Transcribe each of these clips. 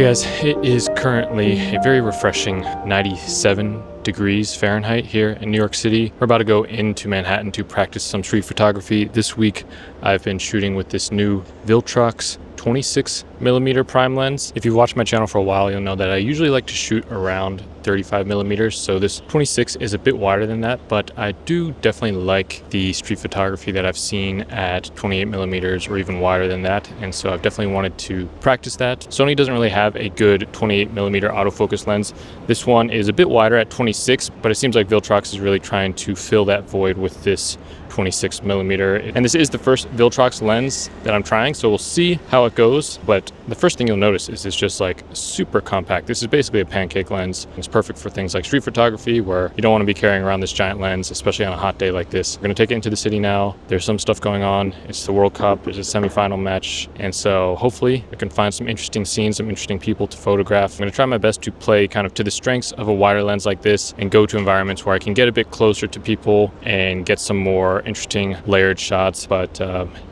Guys, it is currently a very refreshing 97 degrees Fahrenheit here in New York City. We're about to go into Manhattan to practice some street photography. This week I've been shooting with this new Viltrox 26mm prime lens. If you've watched my channel for a while, you'll know that I usually like to shoot around 35mm, so this 26 is a bit wider than that, but I do definitely like the street photography that I've seen at 28mm or even wider than that, and so I've definitely wanted to practice that. Sony doesn't really have a good 28mm autofocus lens. This one is a bit wider at 26, but it seems like Viltrox is really trying to fill that void with this 26mm, and this is the first Viltrox lens that I'm trying, so we'll see how it goes. But the first thing you'll notice is it's just like super compact. This is basically a pancake lens. It's perfect for things like street photography where you don't want to be carrying around this giant lens, especially on a hot day like this. We're going to take it into the city now. There's some stuff going on. It's the World Cup. There's a semifinal match, and so hopefully I can find some interesting scenes, some interesting people to photograph. I'm going to try my best to play kind of to the strengths of a wider lens like this and go to environments where I can get a bit closer to people and get some more interesting layered shots. But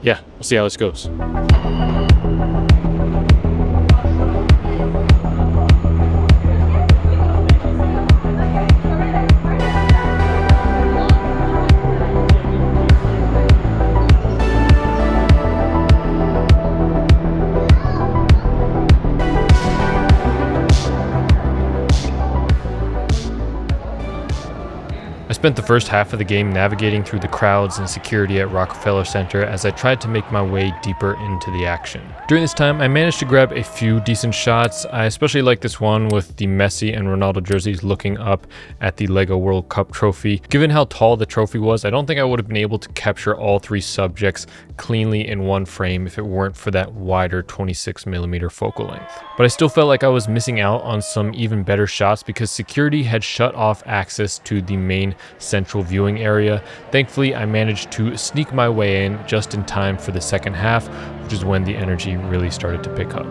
yeah, we'll see how this goes. I spent the first half of the game navigating through the crowds and security at Rockefeller Center as I tried to make my way deeper into the action. During this time, I managed to grab a few decent shots. I especially like this one with the Messi and Ronaldo jerseys looking up at the Lego World Cup trophy. Given how tall the trophy was, I don't think I would have been able to capture all three subjects cleanly in one frame if it weren't for that wider 26mm focal length. But I still felt like I was missing out on some even better shots because security had shut off access to the main central viewing area. Thankfully, I managed to sneak my way in just in time for the second half, which is when the energy really started to pick up.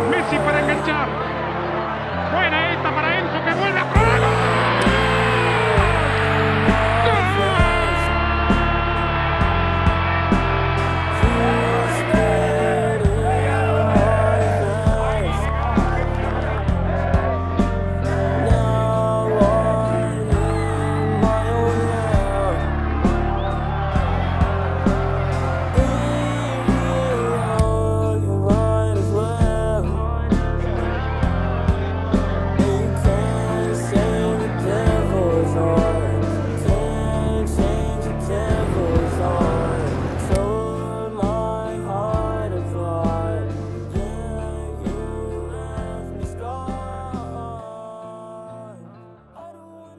Messi para enganchar. Buena esta para Enzo que vuelve a probar.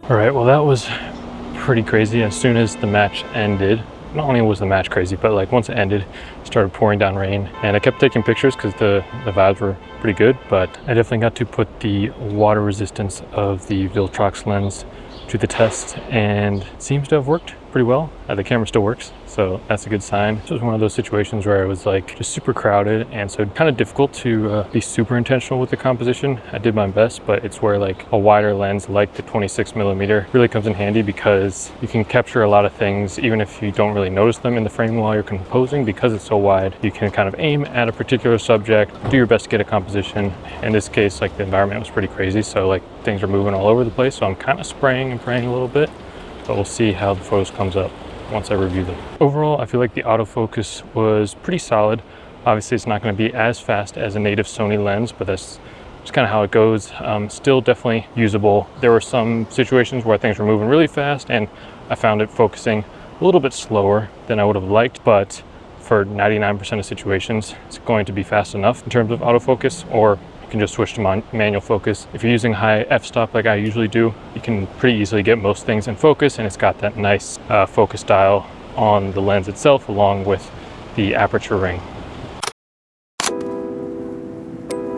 All right, well, that was pretty crazy. As soon as the match ended, not only was the match crazy, but like once it ended, it started pouring down rain, and I kept taking pictures because the vibes were pretty good, but I definitely got to put the water resistance of the Viltrox lens to the test, and it seems to have worked pretty well. The camera still works, so that's a good sign. This was one of those situations where it was like just super crowded, and so kind of difficult to be super intentional with the composition. I did my best, but it's where like a wider lens like the 26mm really comes in handy because you can capture a lot of things even if you don't really notice them in the frame while you're composing. Because it's so wide, you can kind of aim at a particular subject, do your best to get a composition. In this case, like the environment was pretty crazy, so like things are moving all over the place, so I'm kind of spraying and praying a little bit, but we'll see how the photos comes up once I review them. Overall, I feel like the autofocus was pretty solid. Obviously, it's not going to be as fast as a native Sony lens, but that's just kind of how it goes. Still definitely usable. There were some situations where things were moving really fast, and I found it focusing a little bit slower than I would have liked, but for 99% of situations, it's going to be fast enough in terms of autofocus, or you can just switch to manual focus. If you're using high f-stop like I usually do, you can pretty easily get most things in focus, and it's got that nice focus dial on the lens itself along with the aperture ring.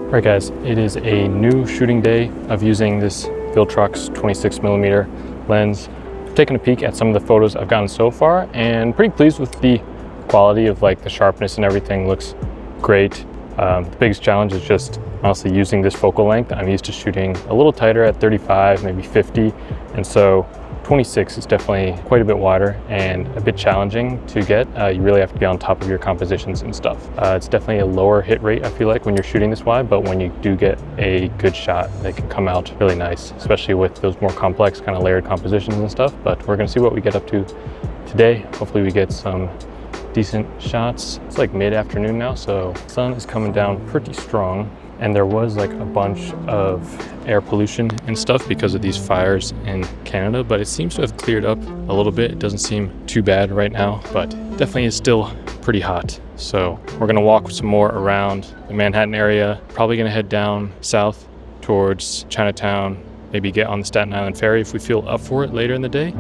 Alright guys, it is a new shooting day of using this Viltrox 26mm lens. I've taken a peek at some of the photos I've gotten so far and pretty pleased with the quality of like the sharpness and everything. Looks great. The biggest challenge is just honestly using this focal length. I'm used to shooting a little tighter at 35, maybe 50, and so 26 is definitely quite a bit wider and a bit challenging to get. You really have to be on top of your compositions and stuff. It's definitely a lower hit rate, I feel like, when you're shooting this wide, but when you do get a good shot, they can come out really nice, especially with those more complex kind of layered compositions and stuff. But we're gonna see what we get up to today. Hopefully we get some decent shots. It's like mid-afternoon now, so the sun is coming down pretty strong. And there was like a bunch of air pollution and stuff because of these fires in Canada, but it seems to have cleared up a little bit. It doesn't seem too bad right now, but definitely is still pretty hot. So we're gonna walk some more around the Manhattan area, probably gonna head down south towards Chinatown, maybe get on the Staten Island ferry if we feel up for it later in the day.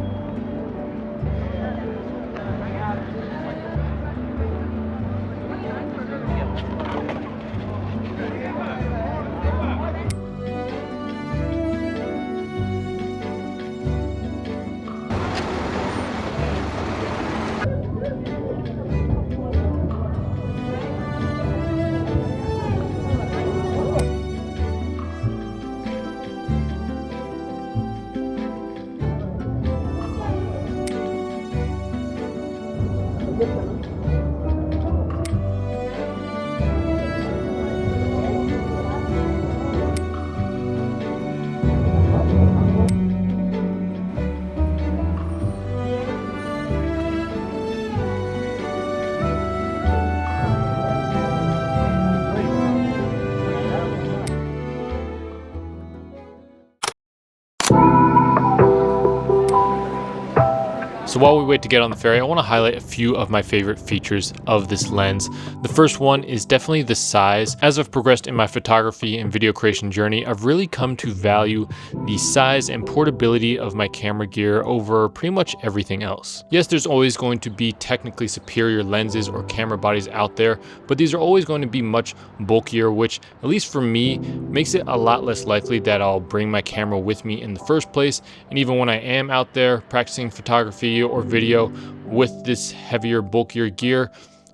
So while we wait to get on the ferry, I want to highlight a few of my favorite features of this lens. The first one is definitely the size. As I've progressed in my photography and video creation journey, I've really come to value the size and portability of my camera gear over pretty much everything else. Yes, there's always going to be technically superior lenses or camera bodies out there, but these are always going to be much bulkier, which, at least for me, makes it a lot less likely that I'll bring my camera with me in the first place. And even when I am out there practicing photography or video with this heavier, bulkier gear,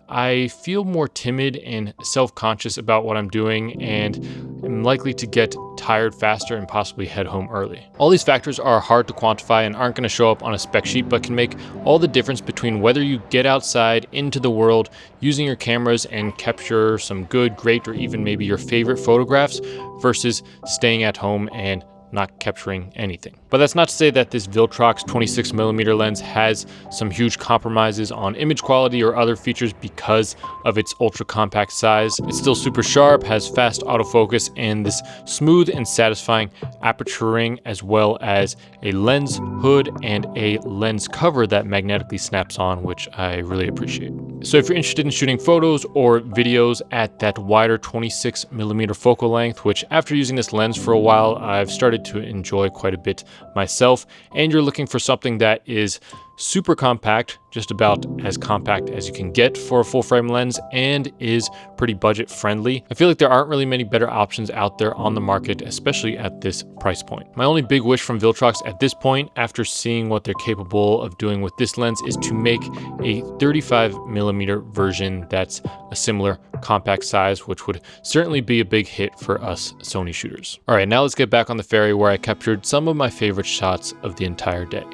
I feel more timid and self-conscious about what I'm doing and am likely to get tired faster and possibly head home early. All these factors are hard to quantify and aren't going to show up on a spec sheet, but can make all the difference between whether you get outside into the world using your cameras and capture some good, great, or even maybe your favorite photographs versus staying at home and not capturing anything. But that's not to say that this Viltrox 26mm lens has some huge compromises on image quality or other features because of its ultra compact size. It's still super sharp, has fast autofocus, and this smooth and satisfying aperture ring, as well as a lens hood and a lens cover that magnetically snaps on, which I really appreciate. So if you're interested in shooting photos or videos at that wider 26mm focal length, which after using this lens for a while, I've started to enjoy quite a bit myself, and you're looking for something that is super compact, just about as compact as you can get for a full frame lens, and is pretty budget friendly, I feel like there aren't really many better options out there on the market, especially at this price point. My only big wish from Viltrox at this point, after seeing what they're capable of doing with this lens, is to make a 35mm version that's a similar compact size, which would certainly be a big hit for us Sony shooters. All right, now let's get back on the ferry where I captured some of my favorite shots of the entire day.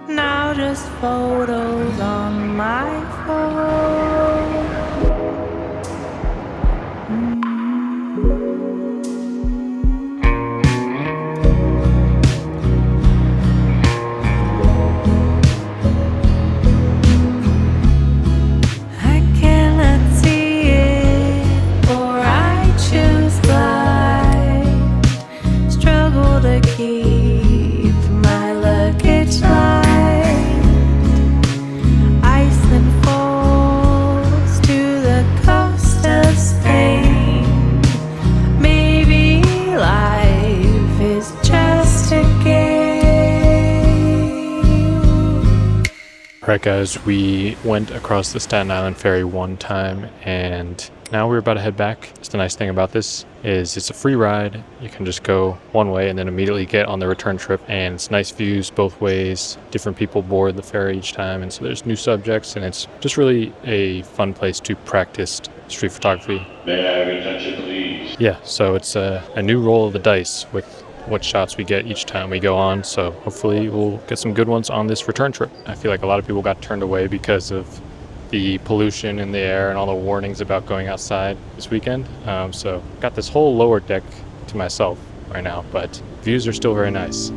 Now just photos on my phone. I cannot see it, or I choose blind. Struggle to keep my luggage light. Alright guys, we went across the Staten Island ferry one time and now we're about to head back. It's the nice thing about this is it's a free ride. You can just go one way and then immediately get on the return trip, and it's nice views both ways. Different people board the ferry each time, and so there's new subjects, and it's just really a fun place to practice street photography. May I have your attention, please? Yeah, so it's a new roll of the dice with what shots we get each time we go on, so hopefully we'll get some good ones on this return trip. I feel like a lot of people got turned away because of the pollution in the air and all the warnings about going outside this weekend. So got this whole lower deck to myself right now, but views are still very nice.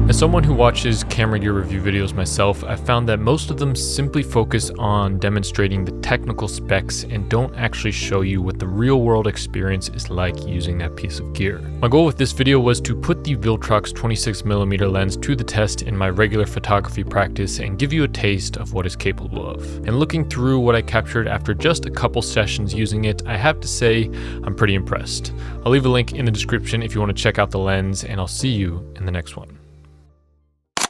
As someone who watches camera gear review videos myself, I found that most of them simply focus on demonstrating the technical specs and don't actually show you what the real world experience is like using that piece of gear. My goal with this video was to put the Viltrox 26mm lens to the test in my regular photography practice and give you a taste of what it's capable of. And looking through what I captured after just a couple sessions using it, I have to say I'm pretty impressed. I'll leave a link in the description if you want to check out the lens, and I'll see you in the next one.